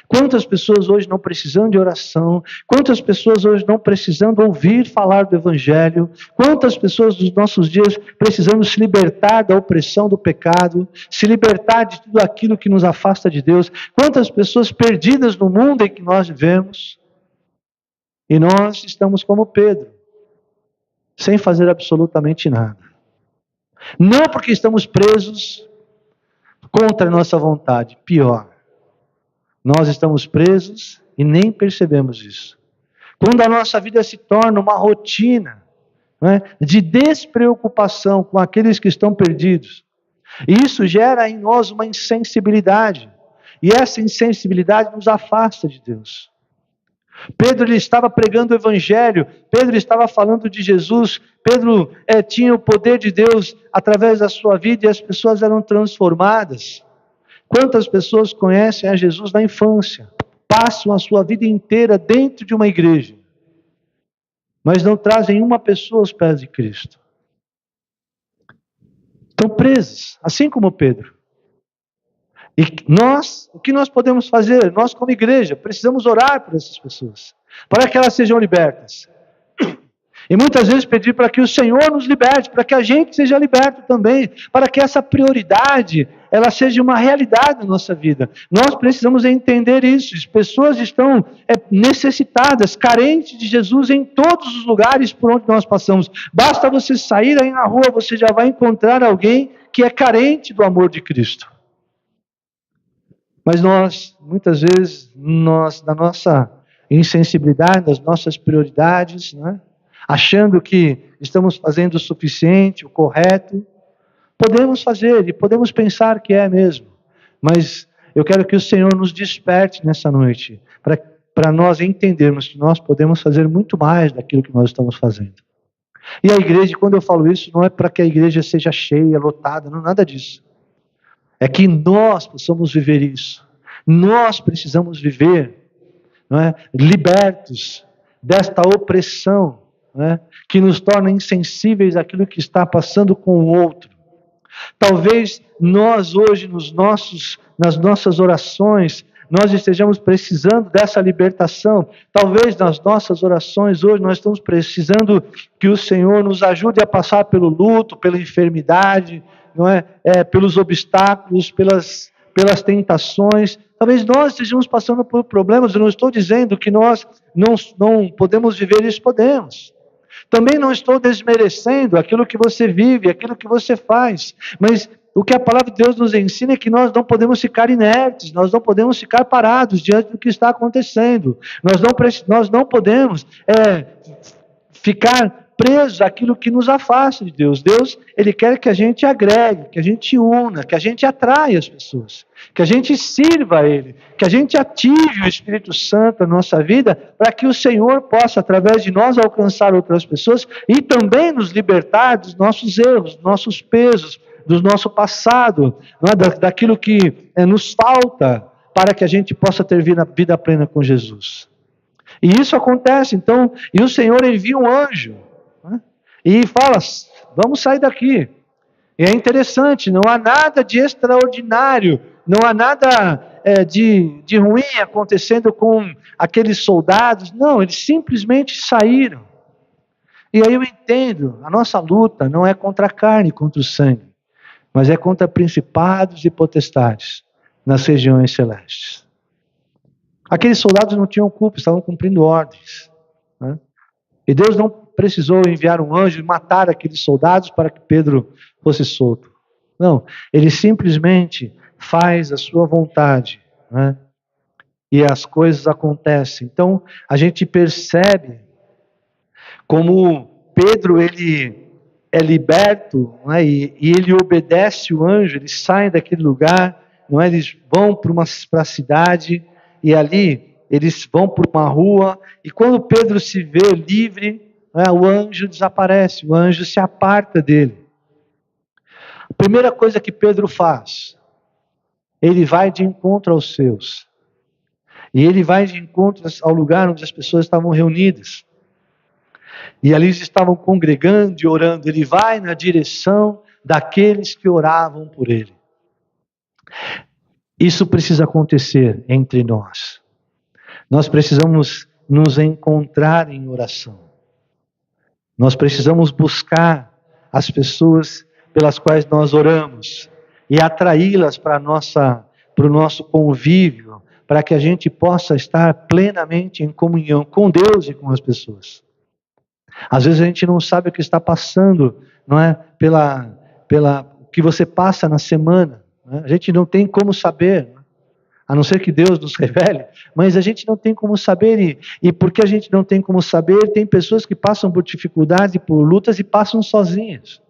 Quantas pessoas hoje não precisando de oração? Quantas pessoas hoje não precisando ouvir falar do Evangelho? Quantas pessoas dos nossos dias precisando se libertar da opressão do pecado, se libertar de tudo aquilo que nos afasta de Deus? Quantas pessoas perdidas no mundo em que nós vivemos? E nós estamos como Pedro, sem fazer absolutamente nada. Não porque estamos presos contra a nossa vontade, pior. Nós estamos presos e nem percebemos isso. Quando a nossa vida se torna uma rotina, né, de despreocupação com aqueles que estão perdidos, isso gera em nós uma insensibilidade. E essa insensibilidade nos afasta de Deus. Pedro ele estava pregando o Evangelho, Pedro estava falando de Jesus, Pedro tinha o poder de Deus através da sua vida e as pessoas eram transformadas. Quantas pessoas conhecem a Jesus na infância, passam a sua vida inteira dentro de uma igreja, mas não trazem uma pessoa aos pés de Cristo? Estão presos, assim como Pedro. E nós, o que nós podemos fazer? Nós como igreja, precisamos orar por essas pessoas, para que elas sejam libertas. E muitas vezes pedir para que o Senhor nos liberte, para que a gente seja liberto também, para que essa prioridade, ela seja uma realidade na nossa vida. Nós precisamos entender isso. As pessoas estão necessitadas, carentes de Jesus em todos os lugares por onde nós passamos. Basta você sair aí na rua, você já vai encontrar alguém que é carente do amor de Cristo. Mas nós, muitas vezes, na nossa insensibilidade, nas nossas prioridades, né, achando que estamos fazendo o suficiente, o correto, podemos fazer e podemos pensar que é mesmo. Mas eu quero que o Senhor nos desperte nessa noite, para nós entendermos que nós podemos fazer muito mais daquilo que nós estamos fazendo. E a igreja, quando eu falo isso, não é para que a igreja seja cheia, lotada, não, nada disso. É que nós possamos viver isso. Nós precisamos viver, não é, libertos desta opressão, não é, que nos torna insensíveis àquilo que está passando com o outro. Talvez nós hoje, nas nossas orações, nós estejamos precisando dessa libertação. Talvez nas nossas orações hoje nós estamos precisando que o Senhor nos ajude a passar pelo luto, pela enfermidade, não é? Pelos obstáculos, pelas tentações. Talvez nós estejamos passando por problemas. Eu não estou dizendo que nós não podemos viver isso, podemos. Também não estou desmerecendo aquilo que você vive, aquilo que você faz, mas o que a palavra de Deus nos ensina é que nós não podemos ficar inertes, nós não podemos ficar parados diante do que está acontecendo, nós não podemos ficar presos àquilo que nos afasta de Deus. Deus, Ele quer que a gente agregue, que a gente una, que a gente atraia as pessoas, que a gente sirva a Ele, que a gente ative o Espírito Santo na nossa vida, para que o Senhor possa, através de nós, alcançar outras pessoas e também nos libertar dos nossos erros, dos nossos pesos, do nosso passado, não é? Daquilo que nos falta, para que a gente possa ter vida plena com Jesus. E isso acontece, então, e o Senhor envia um anjo, né? E fala, vamos sair daqui. E é interessante, não há nada de extraordinário, não há nada de ruim acontecendo com aqueles soldados, não, eles simplesmente saíram. E aí eu entendo, a nossa luta não é contra a carne, contra o sangue, mas é contra principados e potestades nas regiões celestes. Aqueles soldados não tinham culpa, estavam cumprindo ordens, né? E Deus não precisou enviar um anjo e matar aqueles soldados para que Pedro fosse solto. Não, ele simplesmente faz a sua vontade, né? E as coisas acontecem. Então, a gente percebe como Pedro, ele é liberto, não é? E ele obedece o anjo, eles saem daquele lugar, não é? Eles vão para a cidade, e ali eles vão por uma rua, e quando Pedro se vê livre, não é? O anjo desaparece, o anjo se aparta dele. A primeira coisa que Pedro faz, ele vai de encontro aos seus, e ele vai de encontro ao lugar onde as pessoas estavam reunidas. E ali eles estavam congregando e orando. Ele vai na direção daqueles que oravam por ele. Isso precisa acontecer entre nós. Nós precisamos nos encontrar em oração. Nós precisamos buscar as pessoas pelas quais nós oramos e atraí-las para o nosso convívio, para que a gente possa estar plenamente em comunhão com Deus e com as pessoas. Às vezes a gente não sabe o que está passando, não é? O que você passa na semana. Não é? A gente não tem como saber, a não ser que Deus nos revele, mas a gente não tem como saber, e porque a gente não tem como saber, tem pessoas que passam por dificuldades, por lutas e passam sozinhas.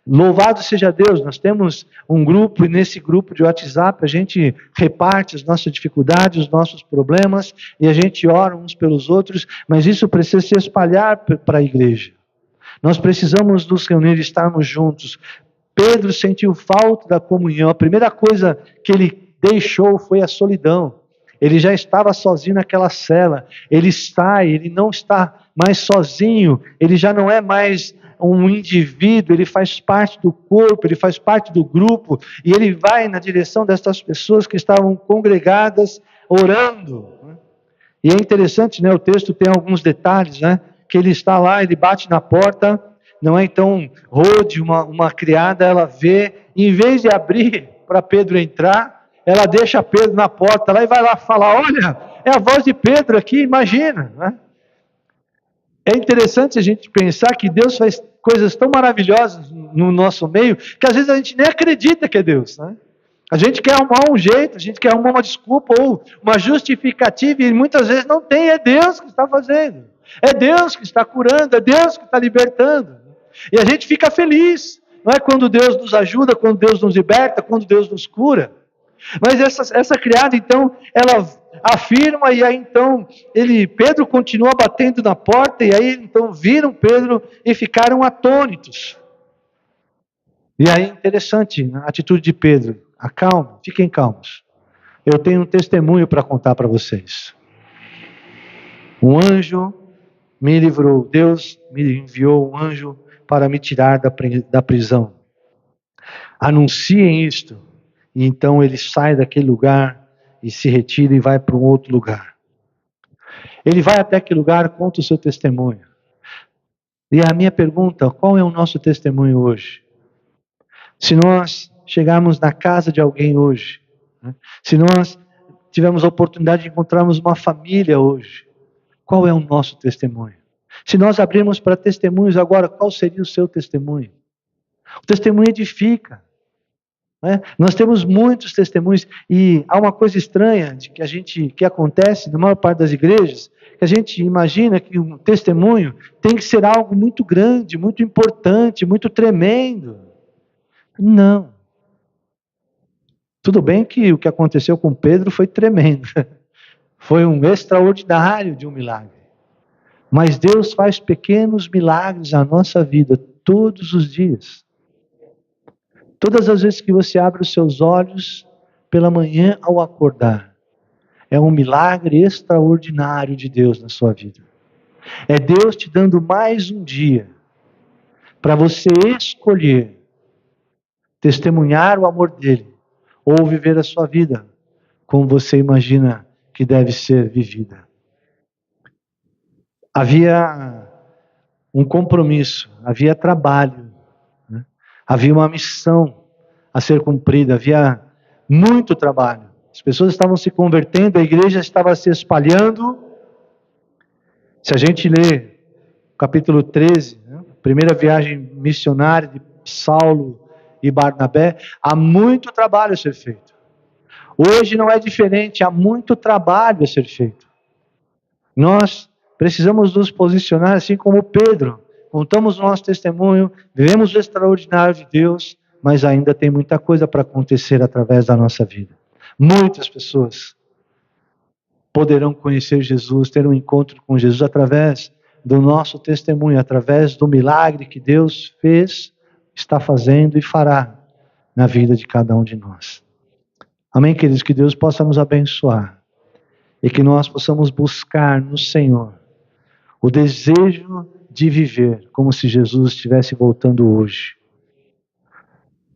Louvado seja Deus, nós temos um grupo, e nesse grupo de WhatsApp a gente reparte as nossas dificuldades, os nossos problemas, e a gente ora uns pelos outros, mas isso precisa se espalhar para a igreja. Nós precisamos nos reunir e estarmos juntos. Pedro sentiu falta da comunhão, a primeira coisa que ele deixou foi a solidão. Ele já estava sozinho naquela cela. Ele não está mais sozinho, ele já não é mais um indivíduo, ele faz parte do corpo, ele faz parte do grupo, e ele vai na direção dessas pessoas que estavam congregadas, orando. E é interessante, né? O texto tem alguns detalhes, né? Que ele está lá, ele bate na porta, não é? Então, Rode, uma criada, ela vê, em vez de abrir para Pedro entrar, ela deixa Pedro na porta lá e vai lá falar, olha, é a voz de Pedro aqui, imagina. Né? É interessante a gente pensar que Deus faz coisas tão maravilhosas no nosso meio, que às vezes a gente nem acredita que é Deus. Né? A gente quer arrumar um jeito, a gente quer arrumar uma desculpa ou uma justificativa, e muitas vezes não tem, é Deus que está fazendo. É Deus que está curando, é Deus que está libertando. E a gente fica feliz, não é? Quando Deus nos ajuda, quando Deus nos liberta, quando Deus nos cura. Mas essa criada, então, ela afirma, e aí então, Pedro continua batendo na porta, e aí então viram Pedro e ficaram atônitos. E aí interessante a atitude de Pedro, acalma, fiquem calmos. Eu tenho um testemunho para contar para vocês. Um anjo me livrou, Deus me enviou um anjo para me tirar da prisão. Anunciem isto. E então ele sai daquele lugar e se retira e vai para um outro lugar. Ele vai até aquele lugar, conta o seu testemunho. E a minha pergunta, qual é o nosso testemunho hoje? Se nós chegarmos na casa de alguém hoje, né? Se nós tivermos a oportunidade de encontrarmos uma família hoje, qual é o nosso testemunho? Se nós abrirmos para testemunhos agora, qual seria o seu testemunho? O testemunho edifica. Nós temos muitos testemunhos, e há uma coisa estranha que acontece na maior parte das igrejas, que a gente imagina que um testemunho tem que ser algo muito grande, muito importante, muito tremendo. Não. Tudo bem que o que aconteceu com Pedro foi tremendo, foi um extraordinário de um milagre. Mas Deus faz pequenos milagres na nossa vida todos os dias. Todas as vezes que você abre os seus olhos pela manhã ao acordar, é um milagre extraordinário de Deus na sua vida. É Deus te dando mais um dia para você escolher testemunhar o amor dele ou viver a sua vida como você imagina que deve ser vivida. Havia um compromisso, havia trabalho, havia uma missão a ser cumprida, havia muito trabalho. As pessoas estavam se convertendo, a igreja estava se espalhando. Se a gente lê o capítulo 13, a primeira viagem missionária de Saulo e Barnabé, há muito trabalho a ser feito. Hoje não é diferente, há muito trabalho a ser feito. Nós precisamos nos posicionar assim como Pedro. Contamos o nosso testemunho, vivemos o extraordinário de Deus, mas ainda tem muita coisa para acontecer através da nossa vida. Muitas pessoas poderão conhecer Jesus, ter um encontro com Jesus através do nosso testemunho, através do milagre que Deus fez, está fazendo e fará na vida de cada um de nós. Amém, queridos? Que Deus possa nos abençoar e que nós possamos buscar no Senhor o desejo de viver como se Jesus estivesse voltando hoje.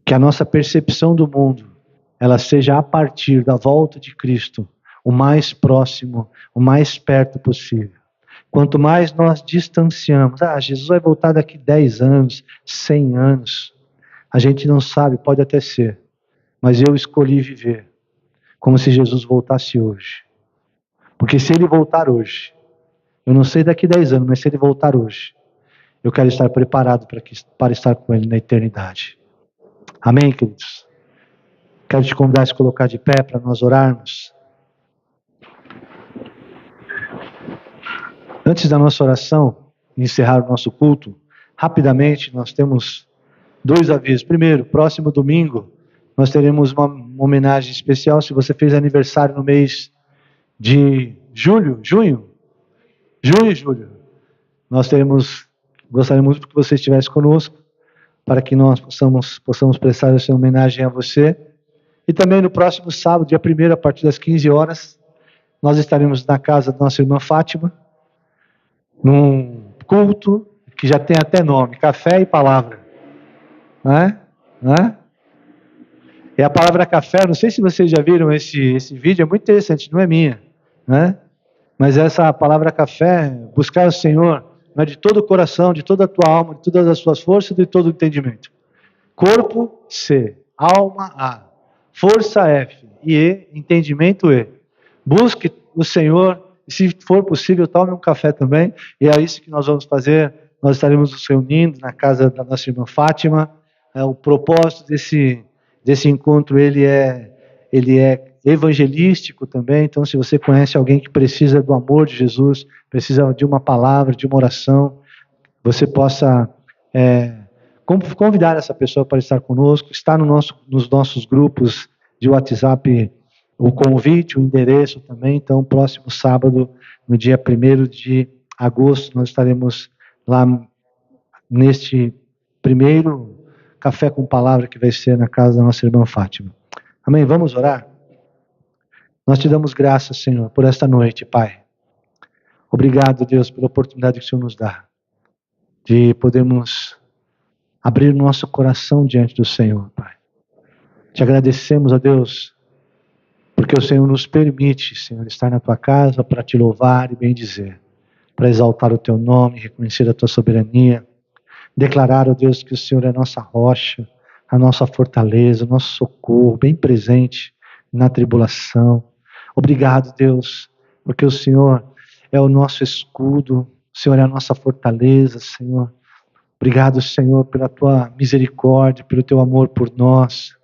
Que a nossa percepção do mundo, ela seja a partir da volta de Cristo, o mais próximo, o mais perto possível. Quanto mais nós distanciamos, Jesus vai voltar daqui 10 anos, 100 anos, a gente não sabe, pode até ser, mas eu escolhi viver como se Jesus voltasse hoje. Porque se Ele voltar hoje, eu não sei daqui 10 anos, mas se Ele voltar hoje, eu quero estar preparado para estar com Ele na eternidade. Amém, queridos? Quero te convidar a se colocar de pé para nós orarmos. Antes da nossa oração, encerrar o nosso culto, rapidamente nós temos 2 avisos. Primeiro, próximo domingo, nós teremos uma homenagem especial. Se você fez aniversário no mês de junho, nós gostaríamos muito que você estivesse conosco, para que nós possamos prestar essa homenagem a você. E também no próximo sábado, dia 1º, a partir das 15 horas, nós estaremos na casa da nossa irmã Fátima, num culto que já tem até nome, Café e Palavra. Não é? E a palavra café, não sei se vocês já viram esse vídeo, é muito interessante, não é minha, né? Mas essa palavra café, buscar o Senhor, não é de todo o coração, de toda a tua alma, de todas as suas forças, de todo o entendimento. Corpo, C. Alma, A. Força, F. E, entendimento, E. Busque o Senhor, e se for possível, tome um café também, e é isso que nós vamos fazer. Nós estaremos nos reunindo na casa da nossa irmã Fátima. O propósito desse encontro, ele é evangelístico também. Então, se você conhece alguém que precisa do amor de Jesus, precisa de uma palavra, de uma oração, você possa convidar essa pessoa para estar conosco. Está nos nossos grupos de WhatsApp o convite, o endereço também. Então, próximo sábado, no dia 1º de agosto, nós estaremos lá neste primeiro café com palavra que vai ser na casa da nossa irmã Fátima. Amém? Vamos orar? Nós te damos graças, Senhor, por esta noite, Pai. Obrigado, Deus, pela oportunidade que o Senhor nos dá de podermos abrir o nosso coração diante do Senhor, Pai. Te agradecemos, ó Deus, porque o Senhor nos permite, Senhor, estar na Tua casa para Te louvar e bendizer, para exaltar o Teu nome, reconhecer a Tua soberania, declarar, ó Deus, que o Senhor é a nossa rocha, a nossa fortaleza, o nosso socorro, bem presente na tribulação. Obrigado, Deus, porque o Senhor é o nosso escudo, o Senhor é a nossa fortaleza, Senhor. Obrigado, Senhor, pela Tua misericórdia, pelo Teu amor por nós.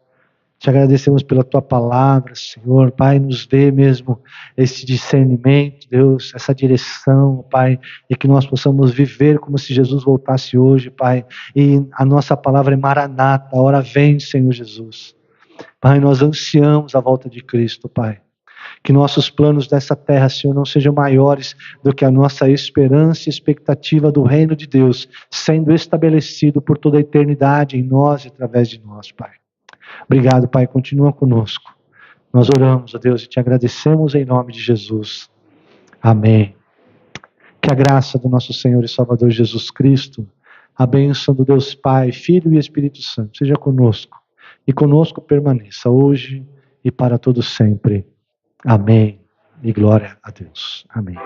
Te agradecemos pela Tua palavra, Senhor. Pai, nos dê mesmo esse discernimento, Deus, essa direção, Pai, e que nós possamos viver como se Jesus voltasse hoje, Pai. E a nossa palavra é Maranata, a hora vem, Senhor Jesus. Pai, nós ansiamos a volta de Cristo, Pai. Que nossos planos dessa terra, Senhor, não sejam maiores do que a nossa esperança e expectativa do reino de Deus, sendo estabelecido por toda a eternidade em nós e através de nós, Pai. Obrigado, Pai, continua conosco. Nós oramos, ó Deus, e te agradecemos em nome de Jesus. Amém. Que a graça do nosso Senhor e Salvador Jesus Cristo, a bênção do Deus Pai, Filho e Espírito Santo, seja conosco, e conosco permaneça hoje e para todo sempre. Amém. E glória a Deus. Amém.